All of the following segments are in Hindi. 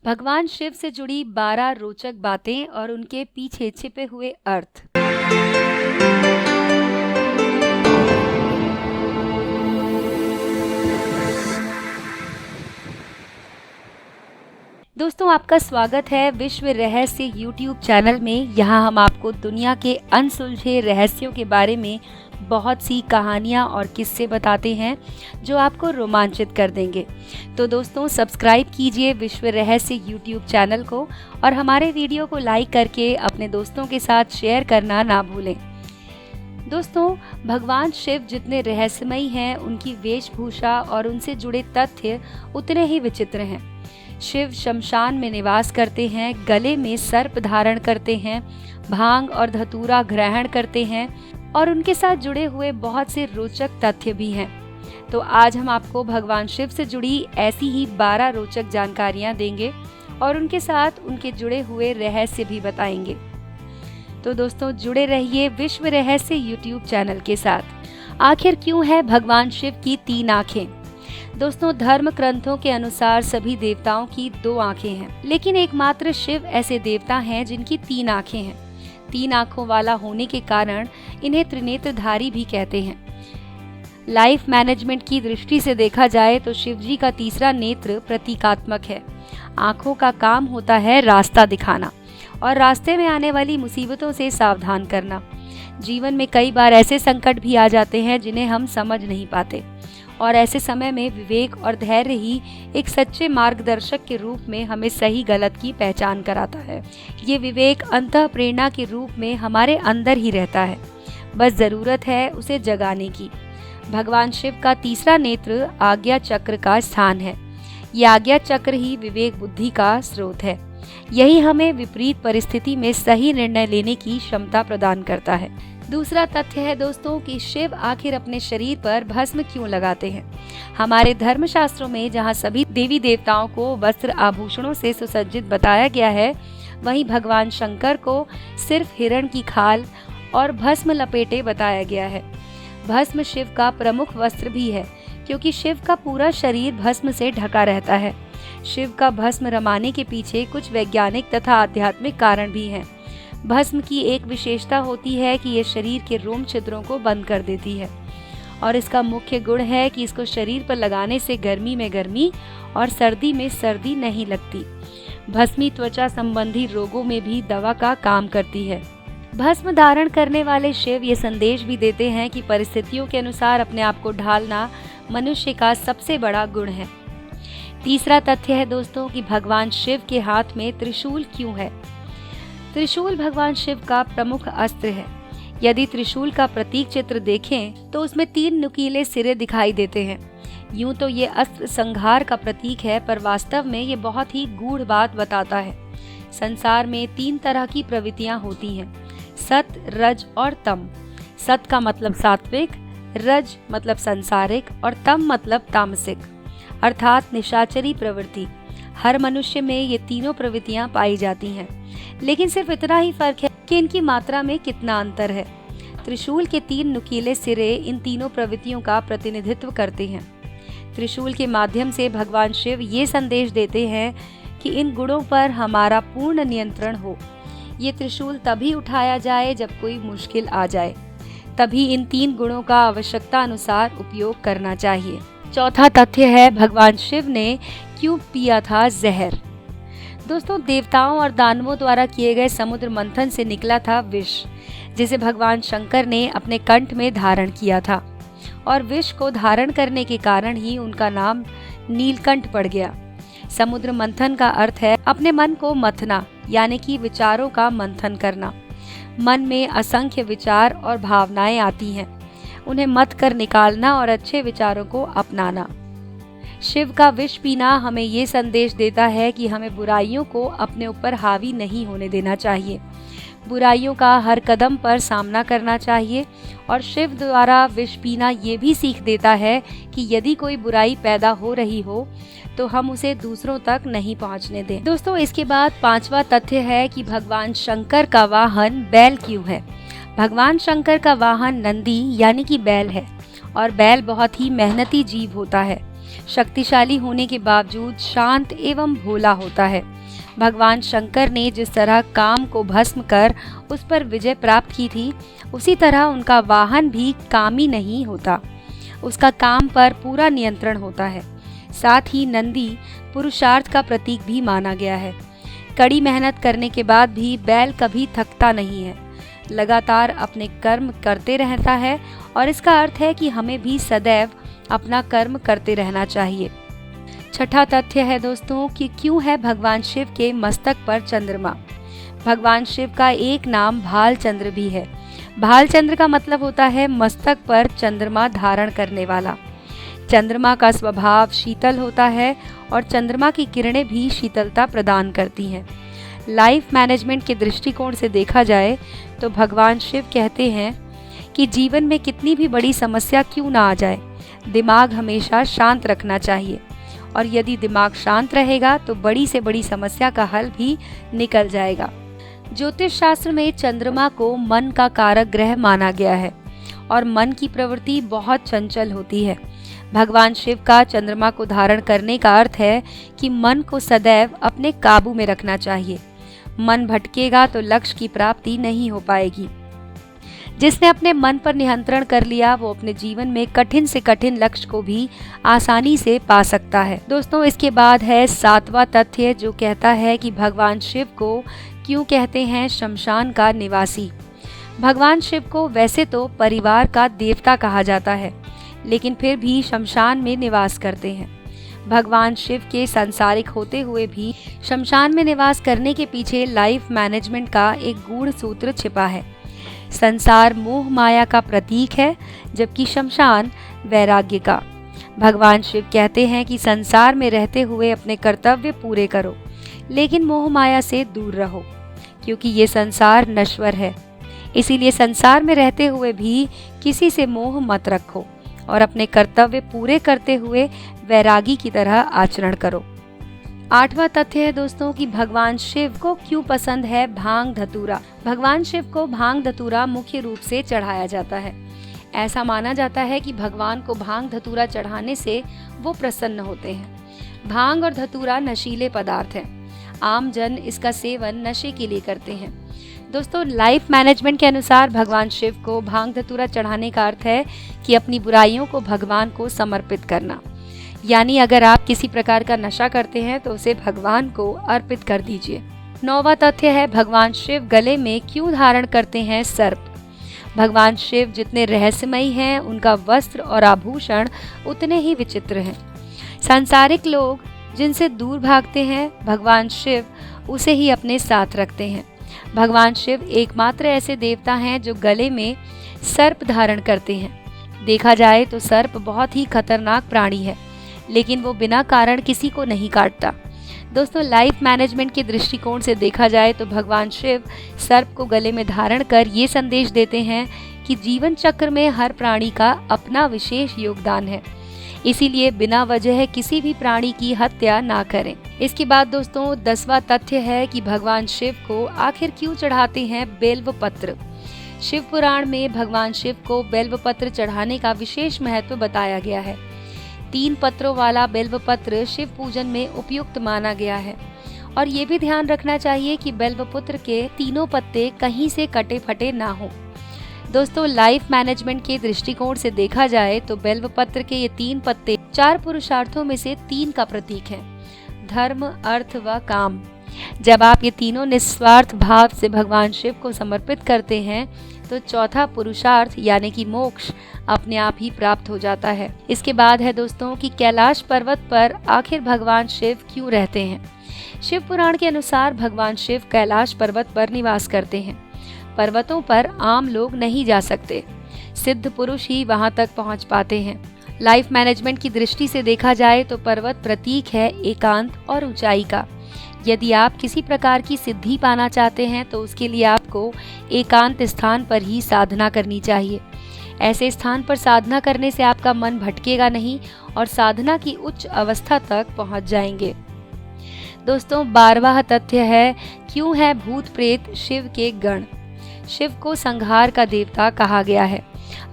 भगवान शिव से जुड़ी 12 रोचक बातें और उनके पीछे छिपे हुए अर्थ। दोस्तों, आपका स्वागत है विश्व रहस्य यूट्यूब चैनल में। यहाँ हम आपको दुनिया के अनसुलझे रहस्यों के बारे में बहुत सी कहानियाँ और किस्से बताते हैं जो आपको रोमांचित कर देंगे। तो दोस्तों, सब्सक्राइब कीजिए विश्व रहस्य यूट्यूब चैनल को और हमारे वीडियो को लाइक करके अपने दोस्तों के साथ शेयर करना ना भूलें। दोस्तों, भगवान शिव जितने रहस्यमयी हैं, उनकी वेशभूषा और उनसे जुड़े तथ्य उतने ही विचित्र हैं। शिव शमशान में निवास करते हैं, गले में सर्प धारण करते हैं, भांग और धतूरा ग्रहण करते हैं और उनके साथ जुड़े हुए बहुत से रोचक तथ्य भी हैं। तो आज हम आपको भगवान शिव से जुड़ी ऐसी ही 12 रोचक जानकारियां देंगे और उनके साथ उनके जुड़े हुए रहस्य भी बताएंगे। तो दोस्तों, जुड़े रहिए विश्व रहस्य यूट्यूब चैनल के साथ। आखिर क्यों है भगवान शिव की 3 आंखें? दोस्तों, धर्म ग्रंथों के अनुसार सभी देवताओं की 2 आंखें हैं, लेकिन एकमात्र शिव ऐसे देवता हैं जिनकी 3 आंखें हैं। 3 आंखों वाला होने के कारण इन्हें त्रिनेत्रधारी भी कहते हैं। लाइफ मैनेजमेंट की दृष्टि से देखा जाए तो शिव जी का तीसरा नेत्र प्रतीकात्मक है। आंखों का काम होता है रास्ता दिखाना और रास्ते में आने वाली मुसीबतों से सावधान करना। जीवन में कई बार ऐसे संकट भी आ जाते हैं जिन्हें हम समझ नहीं पाते और ऐसे समय में विवेक और धैर्य ही एक सच्चे मार्गदर्शक के रूप में हमें सही गलत की पहचान कराता है। ये विवेक अंतः प्रेरणा के रूप में हमारे अंदर ही रहता है, बस ज़रूरत है उसे जगाने की। भगवान शिव का तीसरा नेत्र आज्ञा चक्र का स्थान है। ये आज्ञा चक्र ही विवेक बुद्धि का स्रोत है। यही हमें विपरीत परिस्थिति में सही निर्णय लेने की क्षमता प्रदान करता है। दूसरा तथ्य है दोस्तों कि शिव आखिर अपने शरीर पर भस्म क्यों लगाते हैं। हमारे धर्मशास्त्रों में जहाँ सभी देवी देवताओं को वस्त्र आभूषणों से सुसज्जित बताया गया है, वहीं भगवान शंकर को सिर्फ हिरण की खाल और भस्म लपेटे बताया गया है। भस्म शिव का प्रमुख वस्त्र भी है क्योंकि शिव का पूरा शरीर भस्म से ढका रहता है। शिव का भस्म रमाने के पीछे कुछ वैज्ञानिक तथा आध्यात्मिक कारण भी हैं। भस्म की एक विशेषता होती है कि ये शरीर के रोम छिद्रों को बंद कर देती है और इसका मुख्य गुण है कि इसको शरीर पर लगाने से गर्मी में गर्मी और सर्दी में सर्दी नहीं लगती। भस्मी त्वचा संबंधी रोगों में भी दवा का काम करती है। भस्म धारण करने वाले शिव ये संदेश भी देते हैं कि परिस्थितियों के अनुसार अपने आप को ढालना मनुष्य का सबसे बड़ा गुण है। तीसरा तथ्य है दोस्तों कि भगवान शिव के हाथ में त्रिशूल क्यों है। त्रिशूल भगवान शिव का प्रमुख अस्त्र है। यदि त्रिशूल का प्रतीक चित्र देखें तो उसमें 3 नुकीले सिरे दिखाई देते हैं। यूं तो ये अस्त्र संहार का प्रतीक है, पर वास्तव में ये बहुत ही गूढ़ बात बताता है। संसार में 3 तरह की प्रवृत्तियां होती हैं, सत, रज और तम। सत का मतलब सात्विक, रज मतलब सांसारिक और तम मतलब तामसिक, अर्थात निशाचरी प्रवृत्ति। हर मनुष्य में ये तीनों प्रवृत्तियां पाई जाती हैं, लेकिन सिर्फ इतना ही फर्क है कि इनकी मात्रा में कितना अंतर है। त्रिशूल के 3 नुकीले सिरे इन तीनों प्रवृत्तियों का प्रतिनिधित्व करते हैं। त्रिशूल के माध्यम से भगवान शिव ये संदेश देते हैं कि इन गुणों पर हमारा पूर्ण नियंत्रण हो। ये त्रिशूल तभी उठाया जाए जब कोई मुश्किल आ जाए, तभी इन 3 गुणों का आवश्यकता अनुसार उपयोग करना चाहिए। चौथा तथ्य है भगवान शिव ने क्यों पिया था जहर। दोस्तों, देवताओं और दानवों द्वारा किए गए समुद्र मंथन से निकला था विष, जिसे भगवान शंकर ने अपने कंठ में धारण किया था और विष को धारण करने के कारण ही उनका नाम नीलकंठ पड़ गया। समुद्र मंथन का अर्थ है अपने मन को मथना, यानी कि विचारों का मंथन करना। मन में असंख्य विचार और भावनाएं आती हैं, उन्हें मथ कर निकालना और अच्छे विचारों को अपनाना। शिव का विष पीना हमें ये संदेश देता है कि हमें बुराइयों को अपने ऊपर हावी नहीं होने देना चाहिए। बुराइयों का हर कदम पर सामना करना चाहिए और शिव द्वारा विष पीना ये भी सीख देता है कि यदि कोई बुराई पैदा हो रही हो तो हम उसे दूसरों तक नहीं पहुंचने दें। दोस्तों, इसके बाद 5वां तथ्य है कि भगवान शंकर का वाहन बैल क्यों है। भगवान शंकर का वाहन नंदी यानी कि बैल है और बैल बहुत ही मेहनती जीव होता है। शक्तिशाली होने के बावजूद शांत एवं भोला होता है। भगवान शंकर ने जिस तरह काम को भस्म कर उस पर विजय प्राप्त की थी, उसी तरह उनका वाहन भी कामी नहीं होता, उसका काम पर पूरा नियंत्रण होता है। साथ ही नंदी पुरुषार्थ का प्रतीक भी माना गया है। कड़ी मेहनत करने के बाद भी बैल कभी थकता नहीं है, लगातार अपने कर्म करते रहता है और इसका अर्थ है कि हमें भी सदैव अपना कर्म करते रहना चाहिए। छठा तथ्य है दोस्तों कि क्यों है भगवान शिव के मस्तक पर चंद्रमा। भगवान शिव का एक नाम भालचंद्र भी है। भालचंद्र का मतलब होता है मस्तक पर चंद्रमा धारण करने वाला। चंद्रमा का स्वभाव शीतल होता है और चंद्रमा की किरणें भी शीतलता प्रदान करती हैं। लाइफ मैनेजमेंट के दृष्टिकोण से देखा जाए तो भगवान शिव कहते हैं कि जीवन में कितनी भी बड़ी समस्या क्यों ना आ जाए, दिमाग हमेशा शांत रखना चाहिए और यदि दिमाग शांत रहेगा तो बड़ी से बड़ी समस्या का हल भी निकल जाएगा। ज्योतिष शास्त्र में चंद्रमा को मन का कारक ग्रह माना गया है और मन की प्रवृत्ति बहुत चंचल होती है। भगवान शिव का चंद्रमा को धारण करने का अर्थ है कि मन को सदैव अपने काबू में रखना चाहिए। मन भटकेगा तो लक्ष्य की प्राप्ति नहीं हो पाएगी। जिसने अपने मन पर नियंत्रण कर लिया वो अपने जीवन में कठिन से कठिन लक्ष्य को भी आसानी से पा सकता है। दोस्तों, इसके बाद है सातवां तथ्य जो कहता है कि भगवान शिव को क्यों कहते हैं शमशान का निवासी। भगवान शिव को वैसे तो परिवार का देवता कहा जाता है, लेकिन फिर भी शमशान में निवास करते हैं। भगवान शिव के सांसारिक होते हुए भी शमशान में निवास करने के पीछे लाइफ मैनेजमेंट का एक गूढ़ सूत्र छिपा है। संसार मोह माया का प्रतीक है, जबकि शमशान वैराग्य का। भगवान शिव कहते हैं कि संसार में रहते हुए अपने कर्तव्य पूरे करो, लेकिन मोह माया से दूर रहो, क्योंकि ये संसार नश्वर है। इसीलिए संसार में रहते हुए भी किसी से मोह मत रखो और अपने कर्तव्य पूरे करते हुए वैरागी की तरह आचरण करो। आठवां तथ्य है दोस्तों कि भगवान शिव को क्यों पसंद है भांग धतूरा। भगवान शिव को भांग धतूरा मुख्य रूप से चढ़ाया जाता है। ऐसा माना जाता है कि भगवान को भांग धतूरा चढ़ाने से वो प्रसन्न होते हैं। भांग और धतूरा नशीले पदार्थ हैं। आम जन इसका सेवन नशे के लिए करते हैं। दोस्तों, लाइफ मैनेजमेंट के अनुसार भगवान शिव को भांग धतूरा चढ़ाने का अर्थ है कि अपनी बुराइयों को भगवान को समर्पित करना। यानी अगर आप किसी प्रकार का नशा करते हैं तो उसे भगवान को अर्पित कर दीजिए। नौवां तथ्य है भगवान शिव गले में क्यों धारण करते हैं सर्प। भगवान शिव जितने रहस्यमयी हैं, उनका वस्त्र और आभूषण उतने ही विचित्र हैं। सांसारिक लोग जिनसे दूर भागते हैं, भगवान शिव उसे ही अपने साथ रखते हैं। भगवान शिव एकमात्र ऐसे देवता हैं जो गले में सर्प धारण करते हैं। देखा जाए तो सर्प बहुत ही खतरनाक प्राणी है, लेकिन वो बिना कारण किसी को नहीं काटता। दोस्तों, लाइफ मैनेजमेंट के दृष्टिकोण से देखा जाए तो भगवान शिव सर्प को गले में धारण कर ये संदेश देते हैं कि जीवन चक्र में हर प्राणी का अपना विशेष योगदान है, इसीलिए बिना वजह किसी भी प्राणी की हत्या ना करें। इसके बाद दोस्तों 10वां तथ्य है कि भगवान शिव को आखिर क्यों चढ़ाते हैं बेल्व पत्र। शिव पुराण में भगवान शिव को बेल्व पत्र चढ़ाने का विशेष महत्व बताया गया है। 3 पत्रों वाला बेल्व पत्र शिव पूजन में उपयुक्त माना गया है और ये भी ध्यान रखना चाहिए कि बेल्व पत्र के तीनों पत्ते कहीं से कटे फटे ना हो। दोस्तों, लाइफ मैनेजमेंट के दृष्टिकोण से देखा जाए तो बेल्व पत्र के ये 3 पत्ते 4 पुरुषार्थों में से 3 का प्रतीक है, धर्म, अर्थ व काम। जब आप ये तीनों निस्वार्थ भाव से भगवान शिव को समर्पित करते हैं तो चौथा पुरुषार्थ यानी कि मोक्ष अपने आप ही प्राप्त हो जाता है। इसके बाद है दोस्तों कि कैलाश पर्वत पर आखिर भगवान शिव क्यों रहते हैं। शिव पुराण के अनुसार भगवान शिव कैलाश पर्वत पर निवास करते हैं। पर्वतों पर आम लोग नहीं जा सकते, सिद्ध पुरुष ही वहां तक पहुंच पाते हैं। लाइफ मैनेजमेंट की दृष्टि से देखा जाए तो पर्वत प्रतीक है एकांत और ऊंचाई का। यदि आप किसी प्रकार की सिद्धि पाना चाहते हैं तो उसके लिए आपको एकांत स्थान पर ही साधना करनी चाहिए। ऐसे स्थान पर साधना करने से आपका मन भटकेगा नहीं और साधना की उच्च अवस्था तक पहुंच जाएंगे। दोस्तों, 12वां तथ्य है क्यों है भूत प्रेत शिव के गण। शिव को संहार का देवता कहा गया है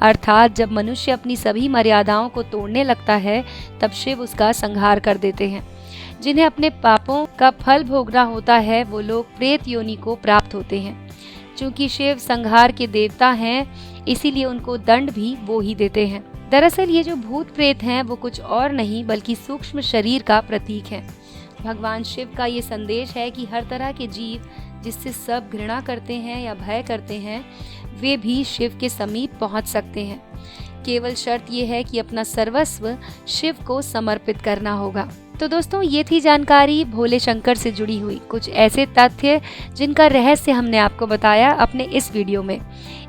अर्थात जब मनुष्य अपनी सभी मर्यादाओं को तोड़ने लगता है तब शिव उसका संहार कर देते हैं। जिन्हें अपने पापों का फल भोगना होता है वो लोग प्रेत योनि को प्राप्त होते हैं। चूँकि शिव संहार के देवता हैं इसीलिए उनको दंड भी वो ही देते हैं। दरअसल ये जो भूत प्रेत हैं वो कुछ और नहीं बल्कि सूक्ष्म शरीर का प्रतीक है। भगवान शिव का ये संदेश है कि हर तरह के जीव जिससे सब घृणा करते हैं या भय करते हैं वे भी शिव के समीप पहुंच सकते हैं। केवल शर्त ये है कि अपना सर्वस्व शिव को समर्पित करना होगा। तो दोस्तों ये थी जानकारी भोले शंकर से जुड़ी हुई कुछ ऐसे तथ्य जिनका रहस्य हमने आपको बताया अपने इस वीडियो में।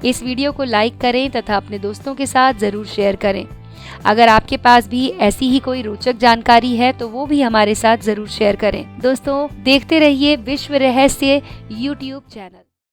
इस वीडियो को लाइक करें तथा अपने दोस्तों के साथ ज़रूर शेयर करें। अगर आपके पास भी ऐसी ही कोई रोचक जानकारी है तो वो भी हमारे साथ ज़रूर शेयर करें। दोस्तों देखते रहिए विश्व रहस्य YouTube चैनल।